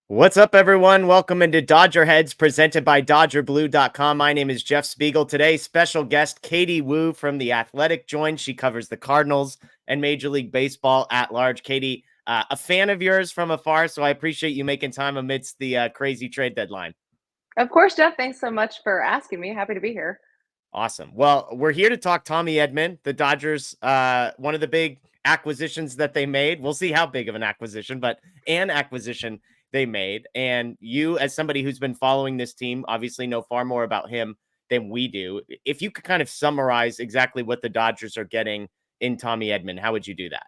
What's up, everyone? Welcome into DodgerHeads presented by DodgerBlue.com. My name is Jeff Spiegel. Today, special guest Katie Woo from The Athletic joined. She covers the Cardinals and Major League Baseball at large. Katie, a fan of yours from afar, so I appreciate you making time amidst the crazy trade deadline. Of course, Jeff. Thanks so much for asking me. Happy to be here. Awesome. Well, we're here to talk Tommy Edman, the Dodgers, one of the big acquisitions that they made. We'll see how big of an acquisition, but an acquisition they made. And you, as somebody who's been following this team, obviously know far more about him than we do. If you could kind of summarize exactly what the Dodgers are getting in Tommy Edman, how would you do that?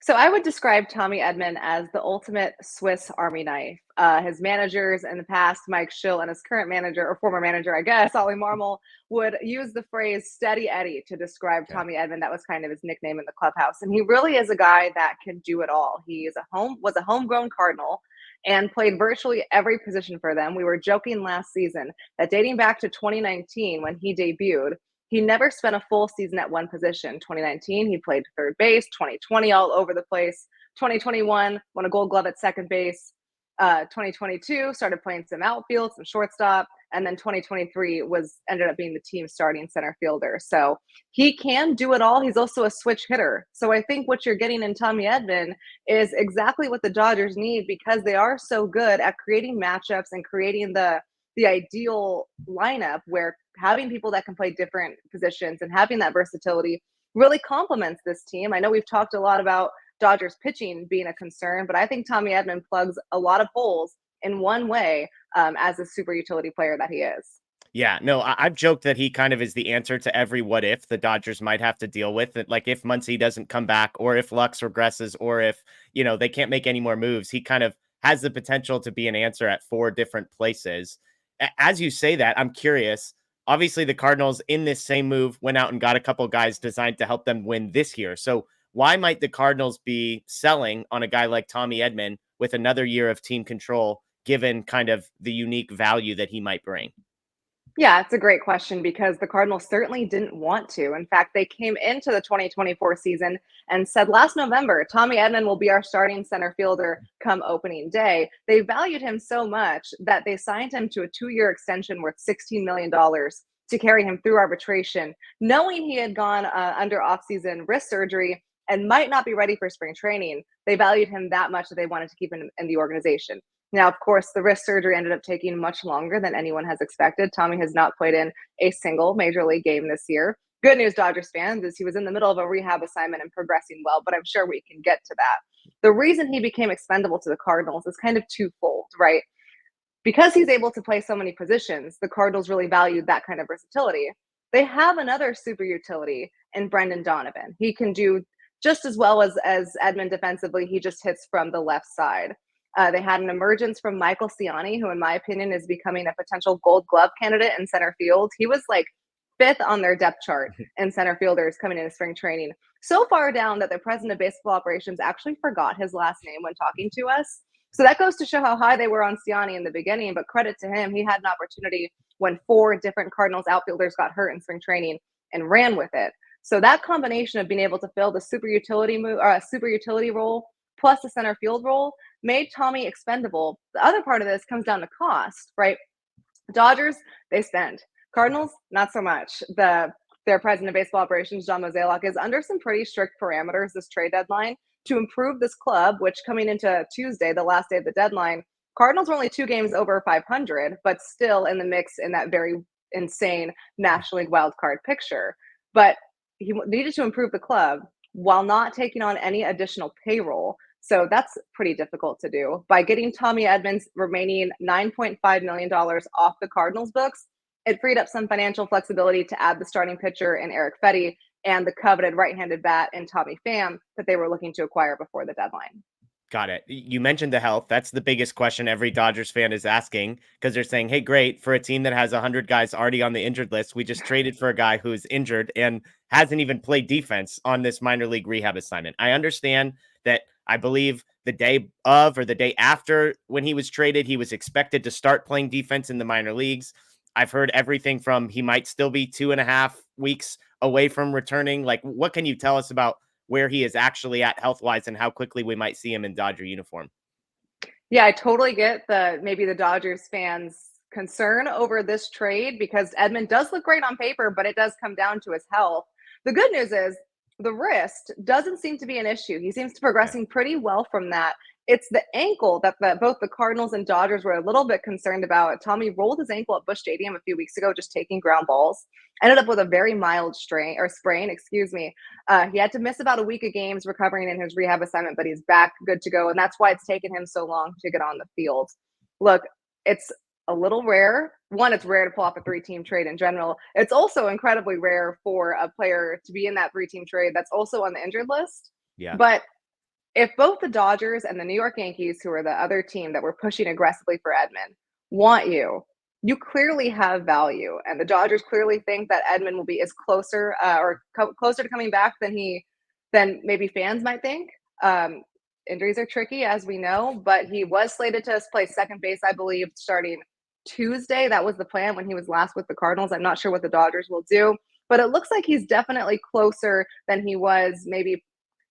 So I would describe Tommy Edman as the ultimate Swiss Army knife. His managers in the past, Mike Schill, and his current manager or former manager, I guess, Ollie Marmol, would use the phrase "Steady Eddie" to describe Okay. Tommy Edman. That was kind of his nickname in the clubhouse, and he really is a guy that can do it all. He is was a homegrown Cardinal and played virtually every position for them. We were joking last season that dating back to 2019 when he debuted, he never spent a full season at one position. 2019, he played third base. 2020, all over the place. 2021, won a gold glove at second base. 2022, started playing some outfield, some shortstop. And then 2023 ended up being the team's starting center fielder. So he can do it all. He's also a switch hitter. So I think what you're getting in Tommy Edman is exactly what the Dodgers need because they are so good at creating matchups and creating the ideal lineup where having people that can play different positions and having that versatility really complements this team. I know we've talked a lot about Dodgers pitching being a concern, but I think Tommy Edman plugs a lot of holes in one way as a super utility player that he is. Yeah, no, I've joked that he kind of is the answer to every what if the Dodgers might have to deal with. That, like, if Muncy doesn't come back, or if Lux regresses, or if they can't make any more moves, he kind of has the potential to be an answer at four different places. As you say that, I'm curious. Obviously, the Cardinals in this same move went out and got a couple guys designed to help them win this year. So why might the Cardinals be selling on a guy like Tommy Edman with another year of team control, given kind of the unique value that he might bring? Yeah, it's a great question because the Cardinals certainly didn't want to. In fact, they came into the 2024 season and said last November, Tommy Edman will be our starting center fielder come opening day. They valued him so much that they signed him to a 2-year extension worth $16 million to carry him through arbitration, knowing he had gone under offseason wrist surgery and might not be ready for spring training. They valued him that much that they wanted to keep him in the organization. Now, of course, the wrist surgery ended up taking much longer than anyone has expected. Tommy has not played in a single major league game this year. Good news, Dodgers fans, is he was in the middle of a rehab assignment and progressing well, but I'm sure we can get to that. The reason he became expendable to the Cardinals is kind of twofold, right? Because he's able to play so many positions, the Cardinals really valued that kind of versatility. They have another super utility in Brendan Donovan. He can do just as well as Edman defensively. He just hits from the left side. They had an emergence from Michael Ciani, who, in my opinion, is becoming a potential Gold Glove candidate in center field. He was like fifth on their depth chart in center fielders coming into spring training. So far down that the president of baseball operations actually forgot his last name when talking to us. So that goes to show how high they were on Ciani in the beginning. But credit to him, he had an opportunity when 4 different Cardinals outfielders got hurt in spring training and ran with it. So that combination of being able to fill the super utility role plus the center field role made Tommy expendable. The other part of this comes down to cost, right? Dodgers, they spend. Cardinals, not so much. Their president of baseball operations, John Mozeliak, is under some pretty strict parameters this trade deadline to improve this club, which coming into Tuesday, the last day of the deadline, Cardinals were only 2 games over 500, but still in the mix in that very insane National League wildcard picture. But he needed to improve the club while not taking on any additional payroll. So that's pretty difficult to do. By getting Tommy Edman's remaining $9.5 million off the Cardinals books, it freed up some financial flexibility to add the starting pitcher in Eric Fetty and the coveted right-handed bat in Tommy Pham that they were looking to acquire before the deadline. Got it. You mentioned the health. That's the biggest question every Dodgers fan is asking because they're saying, hey, great, for a team that has 100 guys already on the injured list, we just traded for a guy who's injured and hasn't even played defense on this minor league rehab assignment. I understand that. I believe the day of or the day after when he was traded, he was expected to start playing defense in the minor leagues. I've heard everything from he might still be 2.5 weeks away from returning. Like, what can you tell us about where he is actually at health wise and how quickly we might see him in Dodger uniform? Yeah, I totally get maybe the Dodgers fans' concern over this trade because Edman does look great on paper, but it does come down to his health. The good news is the wrist doesn't seem to be an issue. He seems to be Okay. progressing pretty well from that. It's the ankle that both the Cardinals and Dodgers were a little bit concerned about. Tommy rolled his ankle at Busch Stadium a few weeks ago, just taking ground balls. Ended up with a very mild strain or sprain, excuse me. He had to miss about a week of games recovering in his rehab assignment, but he's back good to go. And that's why it's taken him so long to get on the field. Look, it's a little rare. One, it's rare to pull off a three-team trade in general. It's also incredibly rare for a player to be in that three-team trade that's also on the injured list. Yeah. But if both the Dodgers and the New York Yankees, who are the other team that were pushing aggressively for Edman, want you, you clearly have value, and the Dodgers clearly think that Edman will be as closer closer to coming back than maybe fans might think. Injuries are tricky, as we know, but he was slated to play second base, I believe, starting Tuesday. That was the plan when he was last with the Cardinals. I'm not sure what the Dodgers will do, but it looks like he's definitely closer than he was maybe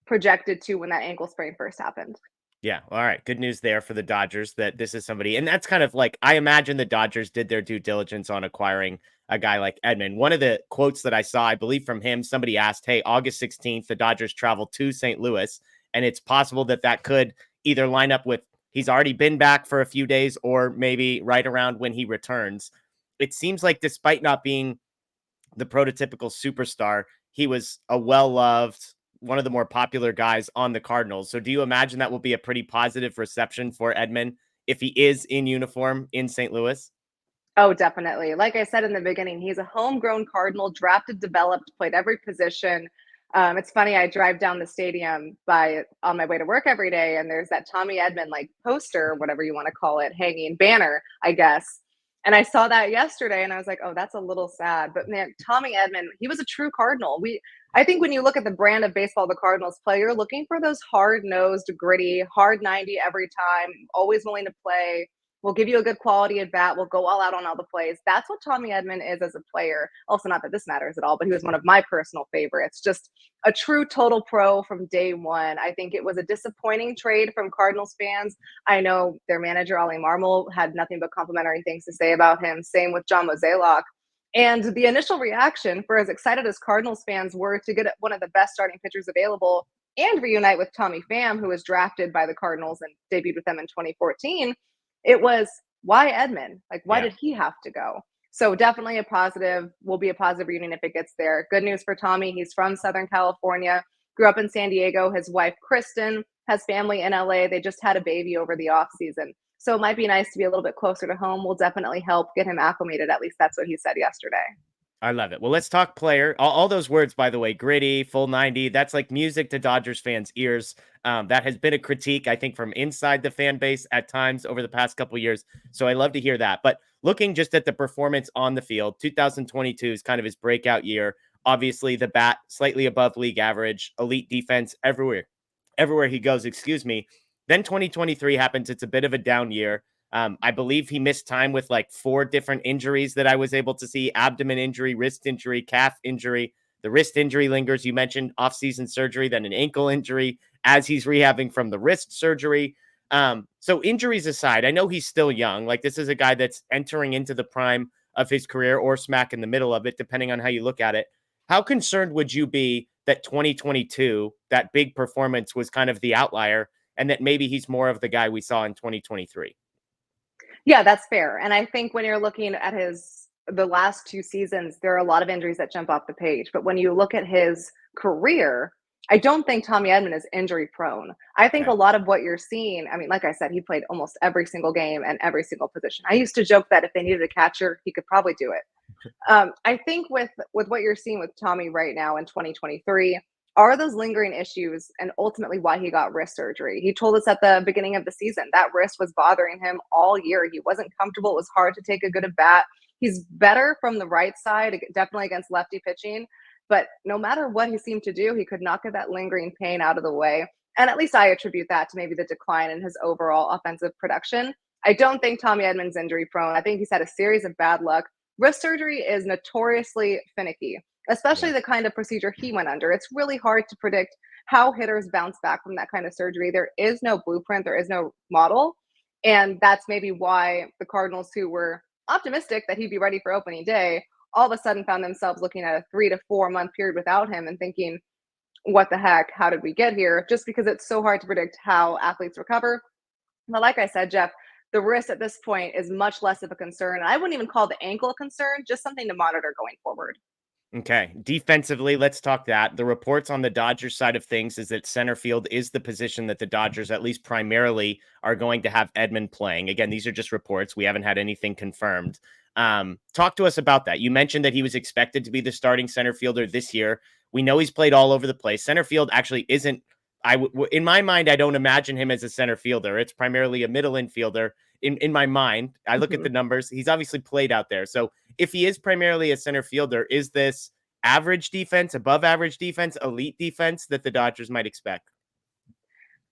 projected to when that ankle sprain first happened. Yeah. All right. Good news there for the Dodgers that this is somebody, and that's kind of like I imagine the Dodgers did their due diligence on acquiring a guy like Edman. One of the quotes that I saw, I believe from him, somebody asked, "Hey, August 16th, the Dodgers travel to St. Louis, and it's possible that that could either line up with he's already been back for a few days, or maybe right around when he returns." It seems like despite not being the prototypical superstar, he was a well-loved, one of the more popular guys on the Cardinals. So do you imagine that will be a pretty positive reception for Edman if he is in uniform in St. Louis? Oh, definitely. Like I said in the beginning, he's a homegrown Cardinal, drafted, developed, played every position. It's funny, I drive down the stadium by on my way to work every day, and there's that Tommy Edman like poster, whatever you want to call it, hanging banner, I guess. And I saw that yesterday, and I was like, "Oh, that's a little sad." But man, Tommy Edman, he was a true Cardinal. I think when you look at the brand of baseball the Cardinals play, you're looking for those hard nosed, gritty, hard 90 every time, always willing to play. We'll give you a good quality at bat. We'll go all out on all the plays. That's what Tommy Edman is as a player. Also, not that this matters at all, but he was one of my personal favorites. Just a true total pro from day one. I think it was a disappointing trade from Cardinals fans. I know their manager, Ollie Marmol, had nothing but complimentary things to say about him. Same with John Mozeliak. And the initial reaction, for as excited as Cardinals fans were to get one of the best starting pitchers available and reunite with Tommy Pham, who was drafted by the Cardinals and debuted with them in 2014, it was, why Edman? Like, why Yeah. did he have to go? So definitely a positive, will be a positive reunion if it gets there. Good news for Tommy. He's from Southern California, grew up in San Diego. His wife, Kristen, has family in LA. They just had a baby over the off season. So it might be nice to be a little bit closer to home. Will definitely help get him acclimated. At least that's what he said yesterday. I love it. Well, let's talk player. All those words, by the way, gritty, full 90. That's like music to Dodgers fans' ears. That has been a critique, I think, from inside the fan base at times over the past couple of years. So I love to hear that. But looking just at the performance on the field, 2022 is kind of his breakout year. Obviously, the bat slightly above league average, elite defense everywhere he goes. Excuse me. Then 2023 happens. It's a bit of a down year. I believe he missed time with like 4 different injuries that I was able to see: abdomen injury, wrist injury, calf injury. The wrist injury lingers. You mentioned offseason surgery, then an ankle injury as he's rehabbing from the wrist surgery. So injuries aside, I know he's still young. Like this is a guy that's entering into the prime of his career or smack in the middle of it, depending on how you look at it. How concerned would you be that 2022, that big performance was kind of the outlier, and that maybe he's more of the guy we saw in 2023? Yeah, that's fair. And I think when you're looking at the last 2 seasons, there are a lot of injuries that jump off the page. But when you look at his career, I don't think Tommy Edman is injury prone. I think Okay. a lot of what you're seeing, I mean, like I said, he played almost every single game and every single position. I used to joke that if they needed a catcher, he could probably do it. I think with what you're seeing with Tommy right now in 2023 are those lingering issues and ultimately why he got wrist surgery. He told us at the beginning of the season that wrist was bothering him all year. He wasn't comfortable. It was hard to take a good at bat. He's better from the right side, definitely against lefty pitching. But no matter what he seemed to do, he could not get that lingering pain out of the way. And at least I attribute that to maybe the decline in his overall offensive production. I don't think Tommy Edman's injury prone. I think he's had a series of bad luck. Wrist surgery is notoriously finicky, especially Yeah. the kind of procedure he went under. It's really hard to predict how hitters bounce back from that kind of surgery. There is no blueprint, there is no model. And that's maybe why the Cardinals, who were optimistic that he'd be ready for opening day, all of a sudden found themselves looking at a 3 to 4 month period without him and thinking, what the heck? How did we get here? Just because it's so hard to predict how athletes recover. But like I said, Jeff, the risk at this point is much less of a concern. I wouldn't even call the ankle a concern, just something to monitor going forward. Okay. Defensively, let's talk that. The reports on the Dodgers side of things is that center field is the position that the Dodgers, at least primarily, are going to have Edman playing. Again, these are just reports. We haven't had anything confirmed. Talk to us about that. You mentioned that he was expected to be the starting center fielder this year. We know he's played all over the place. Center field actually isn't, in my mind, I don't imagine him as a center fielder. It's primarily a middle infielder. In my mind, I look at the numbers. He's obviously played out there. So if he is primarily a center fielder, is this average defense, above average defense, elite defense that the Dodgers might expect?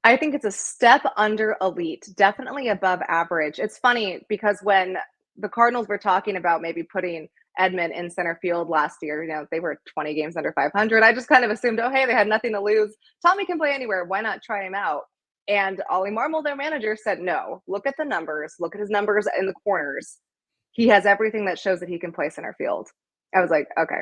I think it's a step under elite, definitely above average. It's funny because when the Cardinals were talking about maybe putting Edman in center field last year, they were 20 games under 500. I just kind of assumed, oh, hey, they had nothing to lose. Tommy can play anywhere. Why not try him out? And Ollie Marmol, their manager, said, no, look at the numbers. Look at his numbers in the corners. He has everything that shows that he can play center field. I was like, okay.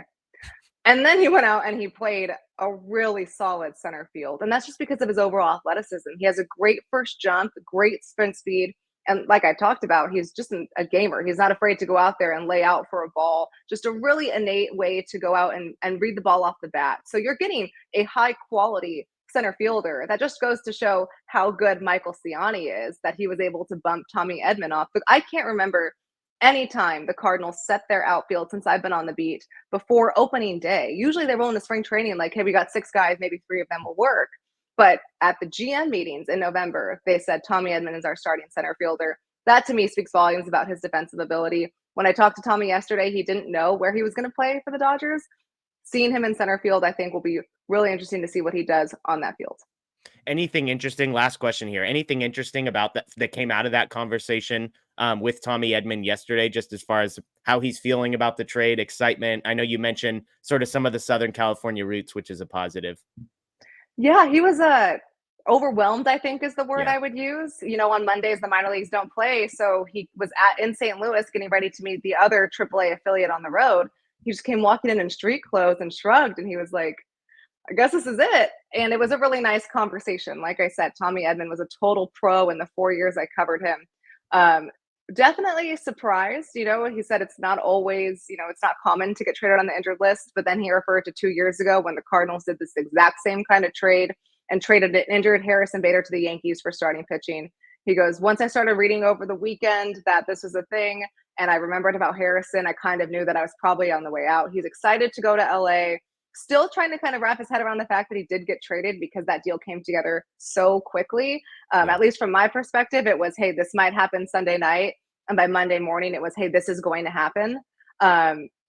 And then he went out and he played a really solid center field. And that's just because of his overall athleticism. He has a great first jump, great sprint speed. And like I talked about, he's just a gamer. He's not afraid to go out there and lay out for a ball. Just a really innate way to go out and read the ball off the bat. So you're getting a high quality center fielder. That just goes to show how good Michael Ciani is, that he was able to bump Tommy Edman off. But I can't remember anytime the Cardinals set their outfield since I've been on the beat before opening day. Usually they roll into spring training like, hey, we got 6 guys, maybe 3 of them will work. But at the GM meetings in November, they said Tommy Edman is our starting center fielder. That to me speaks volumes about his defensive ability. When I talked to Tommy yesterday, he didn't know where he was going to play for the Dodgers. Seeing him in center field, I think will be really interesting to see what he does on that field. Anything interesting? Last question here. Anything interesting about that came out of that conversation with Tommy Edman yesterday, just as far as how he's feeling about the trade, excitement? I know you mentioned sort of some of the Southern California roots, which is a positive. Yeah, he was overwhelmed, I think is the word Yeah. I would use. On Mondays the minor leagues don't play, so he was in St. Louis getting ready to meet the other AAA affiliate on the road. He just came walking in street clothes and shrugged, and he was like, I guess this is it. And it was a really nice conversation. Like I said, Tommy Edman was a total pro in the 4 years I covered him. Um, Definitely surprised. He said it's not always, it's not common to get traded on the injured list. But then he referred to 2 years ago when the Cardinals did this exact same kind of trade and traded an injured Harrison Bader to the Yankees for starting pitching. He goes, once I started reading over the weekend that this was a thing, and I remembered about Harrison, I kind of knew that I was probably on the way out. He's excited to go to LA. Still trying to kind of wrap his head around the fact that he did get traded because that deal came together so quickly. Yeah. At least from my perspective, it was, hey, this might happen Sunday night. And by Monday morning, it was, hey, this is going to happen.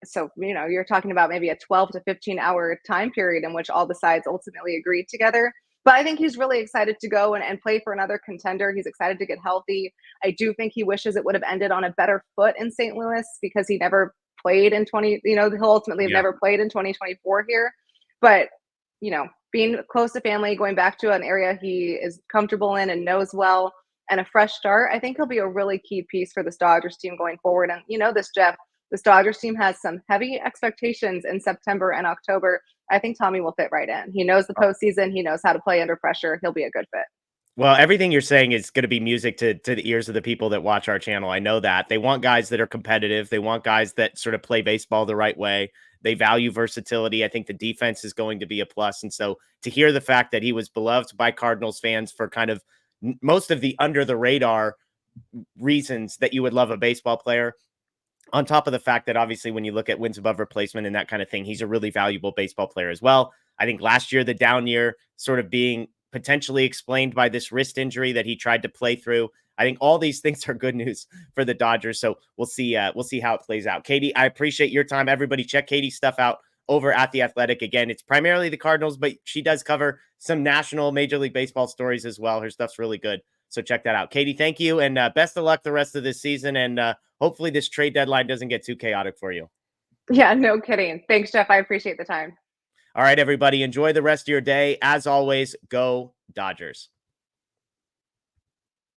So, you're talking about maybe a 12 to 15-hour time period in which all the sides ultimately agreed together. But I think he's really excited to go and play for another contender. He's excited to get healthy. I do think he wishes it would have ended on a better foot in St. Louis because he never played in he'll ultimately have never played in 2024 here. But, being close to family, going back to an area he is comfortable in and knows well, and a fresh start, I think he'll be a really key piece for this Dodgers team going forward. And Jeff, this Dodgers team has some heavy expectations in September and October. I think Tommy will fit right in. He knows the postseason. He knows how to play under pressure. He'll be a good fit. Well, everything you're saying is going to be music to the ears of the people that watch our channel. I know that. They want guys that are competitive. They want guys that sort of play baseball the right way. They value versatility. I think the defense is going to be a plus. And so to hear the fact that he was beloved by Cardinals fans for kind of most of the under the radar reasons that you would love a baseball player, on top of the fact that obviously when you look at wins above replacement and that kind of thing, he's a really valuable baseball player as well. I think last year, the down year sort of being potentially explained by this wrist injury that he tried to play through. I think all these things are good news for the Dodgers. So we'll see how it plays out. Katie, I appreciate your time. Everybody check Katie's stuff out over at The Athletic. Again, it's primarily the Cardinals, but she does cover some national Major League Baseball stories as well. Her stuff's really good. So check that out. Katie, thank you. And best of luck the rest of this season. And hopefully this trade deadline doesn't get too chaotic for you. Yeah, no kidding. Thanks, Jeff. I appreciate the time. All right, everybody. Enjoy the rest of your day. As always, go Dodgers.